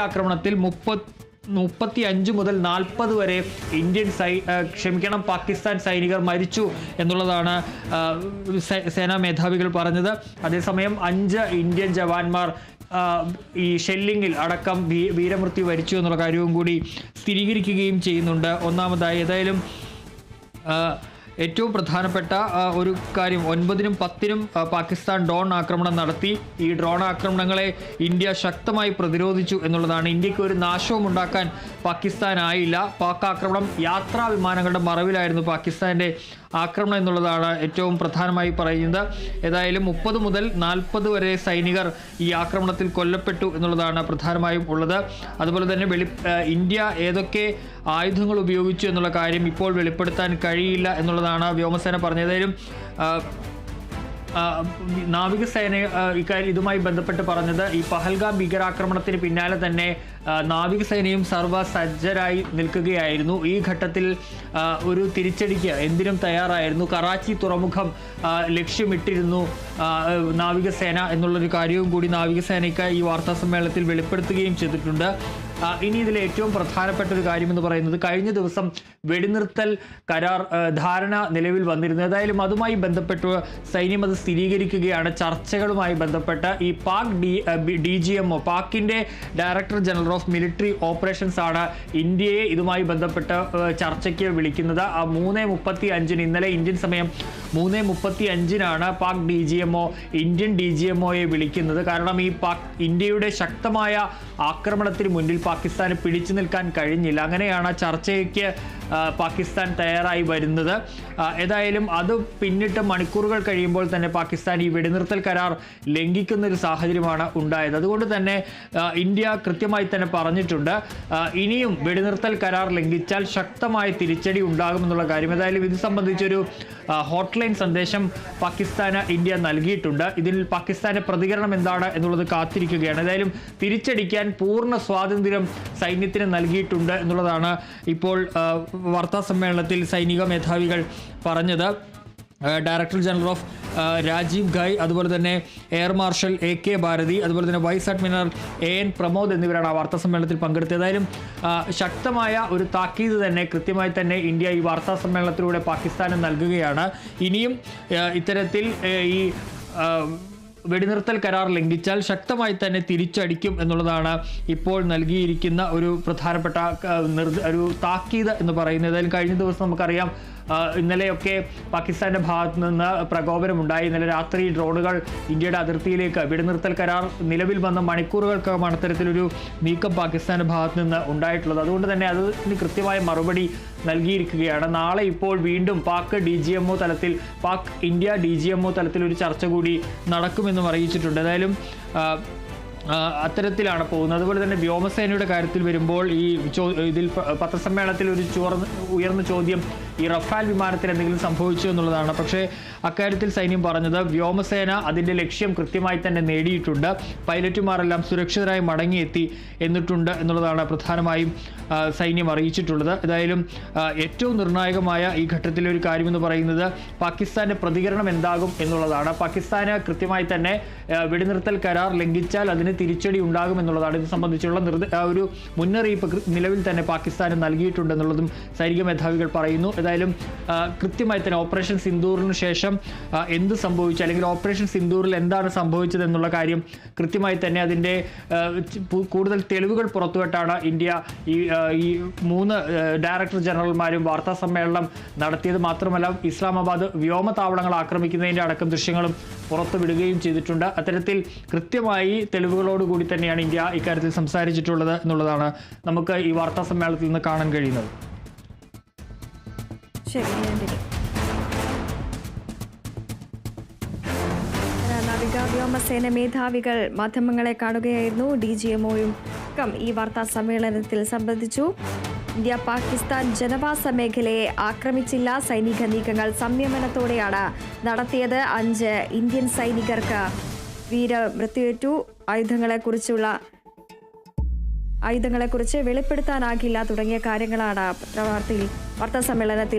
ആക്രമണത്തിൽ 35 മുതൽ 40 വരെ പാകിസ്ഥാൻ സൈനികർ മരിച്ചു എന്നുള്ളതാണ് സേനാ മേധാവികൾ പറഞ്ഞത്. അതേസമയം 5 ഇന്ത്യൻ ജവാന്മാർ ഈ ഷെല്ലിങ്ങിൽ അടക്കം വീരമൃത്യു വരിച്ചു എന്നുള്ള കാര്യവും കൂടി സ്ഥിരീകരിക്കുകയും ചെയ്യുന്നുണ്ട്. ഒന്നാമതായി ഏതായാലും ഏറ്റവും പ്രധാനപ്പെട്ട ഒരു കാര്യം 9-നും 10-നും പാകിസ്ഥാൻ ഡ്രോൺ ആക്രമണം നടത്തി. ഈ ഡ്രോൺ ആക്രമണങ്ങളെ ഇന്ത്യ ശക്തമായി പ്രതിരോധിച്ചു എന്നുള്ളതാണ്. ഇന്ത്യക്ക് ഒരു നാശവും ഉണ്ടാക്കാൻ പാകിസ്ഥാൻ ആയില്ല. പാക് ആക്രമണം യാത്രാ വിമാനങ്ങളുടെ മറവിലായിരുന്നു പാകിസ്ഥാൻ്റെ ആക്രമണം എന്നുള്ളതാണ് ഏറ്റവും പ്രധാനമായി പറയുന്നത്. ഏതായാലും 30 മുതൽ 40 വരെ സൈനികർ ഈ ആക്രമണത്തിൽ കൊല്ലപ്പെട്ടു എന്നുള്ളതാണ് പ്രധാനമായും ഉള്ളത്. അതുപോലെ തന്നെ ഇന്ത്യ ഏതൊക്കെ ആയുധങ്ങൾ ഉപയോഗിച്ചു എന്നുള്ള കാര്യം ഇപ്പോൾ വെളിപ്പെടുത്താൻ കഴിയില്ല എന്നുള്ളതാണ് വ്യോമസേന പറഞ്ഞത്. ഏതായാലും നാവികസേന ഇതുമായി ബന്ധപ്പെട്ട് പറഞ്ഞത് ഈ പഹൽഗാം ഭീകരാക്രമണത്തിന് പിന്നാലെ തന്നെ നാവികസേനയും സർവ്വസജ്ജരായി നിൽക്കുകയായിരുന്നു. ഈ ഘട്ടത്തിൽ ഒരു തിരിച്ചടിക്ക് എന്തിനും തയ്യാറായിരുന്നു. കറാച്ചി തുറമുഖം ലക്ഷ്യമിട്ടിരുന്നു നാവികസേന എന്നുള്ളൊരു കാര്യവും കൂടി നാവികസേനയ്ക്ക് ഈ വാർത്താ സമ്മേളനത്തിൽ വെളിപ്പെടുത്തുകയും ചെയ്തിട്ടുണ്ട്. ഇനി ഇതിലെ ഏറ്റവും പ്രധാനപ്പെട്ട ഒരു കാര്യമെന്ന് പറയുന്നത് കഴിഞ്ഞ ദിവസം വെടിനിർത്തൽ കരാർ ധാരണ നിലവിൽ വന്നിരുന്നു. ഏതായാലും അതുമായി ബന്ധപ്പെട്ട് സൈന്യം അത് സ്ഥിരീകരിക്കുകയാണ്. ചർച്ചകളുമായി ബന്ധപ്പെട്ട് ഈ പാക് DGMO പാക്കിൻ്റെ director general of military operations ആണ് ഇന്ത്യയെ ഇതുമായി ബന്ധപ്പെട്ട് ചർച്ചയ്ക്ക് വിളിക്കുന്നത്. 3:35 ഇന്നലെ ഇന്ത്യൻ സമയം 3:35 പാക് DGMO ഇന്ത്യൻ DGMOയെ വിളിക്കുന്നത്. കാരണം ഈ ഇന്ത്യയുടെ ശക്തമായ ആക്രമണത്തിന് മുന്നിൽ പാകിസ്ഥാന് പിടിച്ചു നിൽക്കാൻ കഴിഞ്ഞില്ല. അങ്ങനെയാണ് ചർച്ചയ്ക്ക് പാകിസ്ഥാൻ തയ്യാറായി വരുന്നത്. ഏതായാലും അത് പിന്നിട്ട് മണിക്കൂറുകൾ കഴിയുമ്പോൾ തന്നെ പാകിസ്ഥാൻ ഈ വെടിനിർത്തൽ കരാർ ലംഘിക്കുന്ന ഒരു സാഹചര്യമാണ് ഉണ്ടായത്. അതുകൊണ്ട് തന്നെ ഇന്ത്യ കൃത്യമായി തന്നെ പറഞ്ഞിട്ടുണ്ട് ഇനിയും വെടിനിർത്തൽ കരാർ ലംഘിച്ചാൽ ശക്തമായ തിരിച്ചടി ഉണ്ടാകുമെന്നുള്ള കാര്യം. ഏതായാലും ഇത് സംബന്ധിച്ചൊരു ഹോട്ട്ലൈൻ സന്ദേശം പാകിസ്ഥാന് ഇന്ത്യ നൽകിയിട്ടുണ്ട്. ഇതിൽ പാകിസ്ഥാന്റെ പ്രതികരണം എന്താണ് എന്നുള്ളത് കാത്തിരിക്കുകയാണ്. ഏതായാലും തിരിച്ചടിക്കാൻ പൂർണ്ണ സ്വാതന്ത്ര്യം സൈന്യത്തിന് നൽകിയിട്ടുണ്ട് എന്നുള്ളതാണ് ഇപ്പോൾ വാർത്താ സമ്മേളനത്തിൽ സൈനിക മേധാവികൾ പറഞ്ഞത്. ഡയറക്ടർ ജനറൽ ഓഫ് രാജീവ് ഗായ്, അതുപോലെ തന്നെ എയർ മാർഷൽ AK ഭാരതി, അതുപോലെ തന്നെ വൈസ് അഡ്മിറൽ AN പ്രമോദ് എന്നിവരാണ് ആ വാർത്താ സമ്മേളനത്തിൽ പങ്കെടുത്തത്. ഏതായാലും ശക്തമായ ഒരു താക്കീത് തന്നെ കൃത്യമായി തന്നെ ഇന്ത്യ ഈ വാർത്താ സമ്മേളനത്തിലൂടെ പാകിസ്ഥാന് നൽകുകയാണ്. ഇനിയും ഇത്തരത്തിൽ ഈ വെടിനിർത്തൽ കരാർ ലംഘിച്ചാൽ ശക്തമായി തന്നെ തിരിച്ചടിക്കും എന്നുള്ളതാണ് ഇപ്പോൾ നൽകിയിരിക്കുന്ന ഒരു പ്രധാനപ്പെട്ട ഒരു താക്കീത് എന്ന് പറയുന്നത്. ഏതായാലും കഴിഞ്ഞ ദിവസം നമുക്കറിയാം ഇന്നലെയൊക്കെ പാകിസ്ഥാന്റെ ഭാഗത്ത് നിന്ന് പ്രകോപനമുണ്ടായി. ഇന്നലെ രാത്രി ഡ്രോണുകൾ ഇന്ത്യയുടെ അതിർത്തിയിലേക്ക് വെടിനിർത്തൽ കരാർ നിലവിൽ വന്ന മണിക്കൂറുകൾക്കകമാണ് അത്തരത്തിലൊരു നീക്കം പാകിസ്ഥാന്റെ ഭാഗത്ത് നിന്ന് ഉണ്ടായിട്ടുള്ളത്. അതുകൊണ്ട് തന്നെ അതിന് കൃത്യമായ മറുപടി നൽകിയിരിക്കുകയാണ്. നാളെ ഇപ്പോൾ വീണ്ടും പാക് ഇന്ത്യ DGMO തലത്തിൽ ഒരു ചർച്ച കൂടി നടക്കുമെന്നും അറിയിച്ചിട്ടുണ്ട്. ഏതായാലും അത്തരത്തിലാണ് പോകുന്നത്. അതുപോലെ തന്നെ വ്യോമസേനയുടെ കാര്യത്തിൽ വരുമ്പോൾ ഇതിൽ പത്രസമ്മേളനത്തിൽ ഒരു ഉയർന്ന ചോദ്യം ഈ റഫാൽ വിമാനത്തിൽ എന്തെങ്കിലും സംഭവിച്ചു എന്നുള്ളതാണ്. പക്ഷേ അക്കാര്യത്തിൽ സൈന്യം പറഞ്ഞത് വ്യോമസേന അതിൻ്റെ ലക്ഷ്യം കൃത്യമായി തന്നെ നേടിയിട്ടുണ്ട്, പൈലറ്റുമാരെല്ലാം സുരക്ഷിതരായി മടങ്ങിയെത്തി എന്നുള്ളതാണ് പ്രധാനമായും സൈന്യം അറിയിച്ചിട്ടുള്ളത്. ഏതായാലും ഏറ്റവും നിർണായകമായ ഈ ഘട്ടത്തിലെ ഒരു കാര്യമെന്ന് പറയുന്നത് പാകിസ്ഥാന്റെ പ്രതികരണം എന്താകും എന്നുള്ളതാണ്. പാകിസ്ഥാന് കൃത്യമായി തന്നെ വെടിനിർത്തൽ കരാർ ലംഘിച്ചാൽ അതിന് തിരിച്ചടി ഉണ്ടാകും എന്നുള്ളതാണ്. ഇത് സംബന്ധിച്ചുള്ള ഒരു മുന്നറിയിപ്പ് നിലവിൽ തന്നെ പാകിസ്ഥാന് നൽകിയിട്ടുണ്ടെന്നുള്ളതും സൈനിക മേധാവികൾ പറയുന്നു. ഏതായാലും കൃത്യമായി തന്നെ ഓപ്പറേഷൻ സിന്ദൂറിന് ശേഷം എന്ത് സംഭവിച്ചു, അല്ലെങ്കിൽ ഓപ്പറേഷൻ സിന്ദൂറിൽ എന്താണ് സംഭവിച്ചത് എന്നുള്ള കാര്യം കൃത്യമായി തന്നെ അതിൻ്റെ കൂടുതൽ തെളിവുകൾ പുറത്തുവിട്ടാണ് ഇന്ത്യ ഈ 3 ഡയറക്ടർ ജനറൽമാരും വാർത്താ സമ്മേളനം നടത്തിയത്. മാത്രമല്ല ഇസ്ലാമാബാദ് വ്യോമതാവളങ്ങൾ ആക്രമിക്കുന്നതിൻ്റെ അടക്കം ദൃശ്യങ്ങളും പുറത്തുവിടുകയും ചെയ്തിട്ടുണ്ട്. അത്തരത്തിൽ കൃത്യമായി തെളിവുകളോടുകൂടി തന്നെയാണ് ഇന്ത്യ ഇക്കാര്യത്തിൽ സംസാരിച്ചിട്ടുള്ളത് എന്നുള്ളതാണ് നമുക്ക് ഈ വാർത്താ സമ്മേളനത്തിൽ നിന്ന് കാണാൻ കഴിയുന്നത്. നാവിക വ്യോമസേന മേധാവികൾ മാധ്യമങ്ങളെ കാണുകയായിരുന്നു. DGMOയും ഈ വാർത്താ സമ്മേളനത്തിൽ സംബന്ധിച്ചു. ഇന്ത്യ പാകിസ്ഥാൻ ജനവാസ മേഖലയെ ആക്രമിച്ചില്ല, സൈനിക നീക്കങ്ങൾ സംയമനത്തോടെയാണ് നടത്തിയത്. 5 ഇന്ത്യൻ സൈനികർക്ക് വീരമൃത്യുവേറ്റു. ആയുധങ്ങളെക്കുറിച്ച് വെളിപ്പെടുത്താനാകില്ല തുടങ്ങിയ കാര്യങ്ങളാണ് വാർത്താ സമ്മേളനത്തിൽ